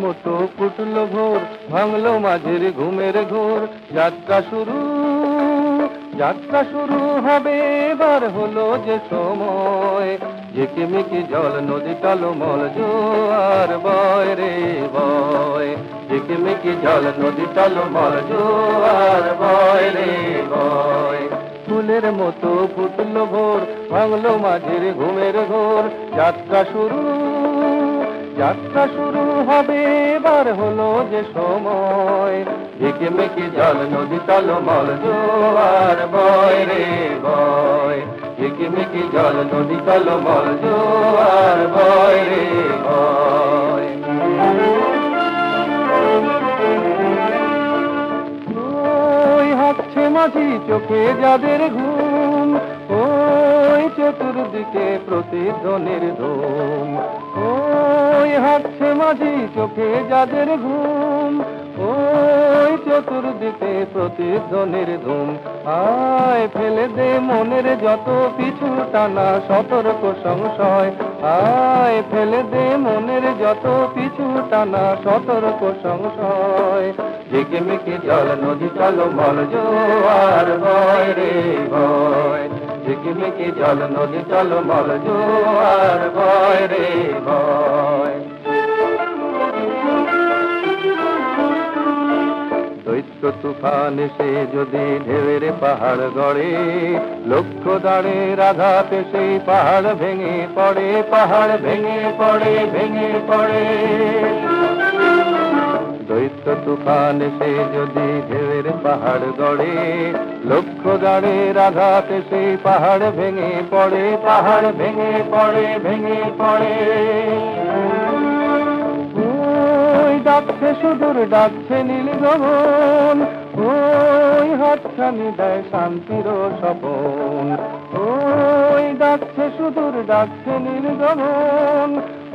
মতো ফুটলো ভোর, ভাঙলো মাঝের ঘুমের ঘোর। যাত্রা শুরু, যাত্রা শুরু হবে এবার, হলো যে সময়। ঝিকিমিকি জল নদী টলমল জোয়ার বয় রে বয়। ঝিকিমিকি জল নদী টলমল জোয়ার বয় রে বয়। ফুলের মতো ফুটলো ভোর, ভাঙলো মাঝের ঘুমের ঘোর। যাত্রা শুরু, যাত্রা শুরু হবে এবার, হলো যে সময়। ঝিকিমিকি জল নদী টলমল জোয়ার বয় রে বয়। ঝিকিমিকি জল নদী টলমল জোয়ার বয় রে বয়। ওই হাঁটছে মাঝি চোখে যাদের ঘুম, ওই চতুর্দিকে প্রতিধ্বনির ধুম। ওই হাঁটছে মাঝি চোখে যাদের ঘুম, ওই চতুর্দিকে প্রতিধ্বনির ধুম। আয় ফেলে দে মনের যত পিছু টানা সতর্ক সংশয়। আয় ফেলে দে মনের যত পিছু টানা সতর্ক সংশয়। ঝিকিমিকি জল নদী টলমল জোয়ার বয় রে বয়। ঝিকিমিকি জল নদী টলমল জোয়ার বয় রে বয়। দৈত্য তুফান এসে যদি ঢেউয়ের পাহাড় গড়ে, লক্ষ্য দাঁড়ের আঘাতে সেই পাহাড় ভেঙে পড়ে, পাহাড় ভেঙে পড়ে, ভেঙে পড়ে। দৈত্য তুফান এসে যদি ঢেউয়ের পাহাড় গড়ে, লক্ষ্য দাঁড়ের আঘাতে সেই পাহাড় ভেঙে পড়ে, পাহাড় ভেঙে পড়ে, ভেঙে পড়ে। ডাকছে সুদূর, ডাকছে নীল গগন, ওই হাতছানি দেয় শান্তির স্বপন। ওই ডাকছে সুদূর, ডাকছে নীল গগন,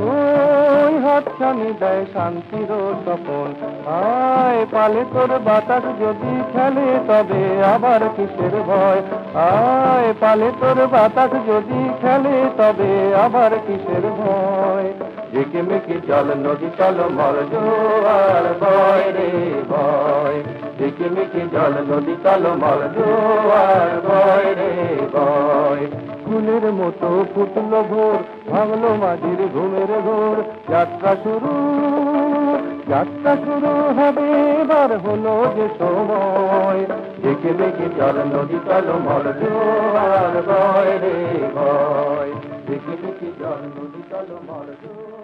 ওই হাতছানি দেয় শান্তির স্বপন। আয় পালে তোর বাতাস যদি খেলে, তবে আবার কিসের ভয়। আয় পালে তোর বাতাস যদি খেলে, তবে আবার কিসের ভয়। ঝিকিমিকি জল নদী টলমল জোয়ার বয় রে বয়। ঝিকিমিকি জল নদী টলমল জোয়ার বয় রে বয়। ফুলের মতো ফুটলো ভোর, ভাঙলো মাঝির ঘুমের ঘোর। যাত্রা শুরু, যাত্রা শুরু হবে এবার, হলো যে সময়। ঝিকিমিকি জল নদী টলমল জোয়ার বয় রে বয়। ঝিকিমিকি জল নদী টলমল জোয়ার।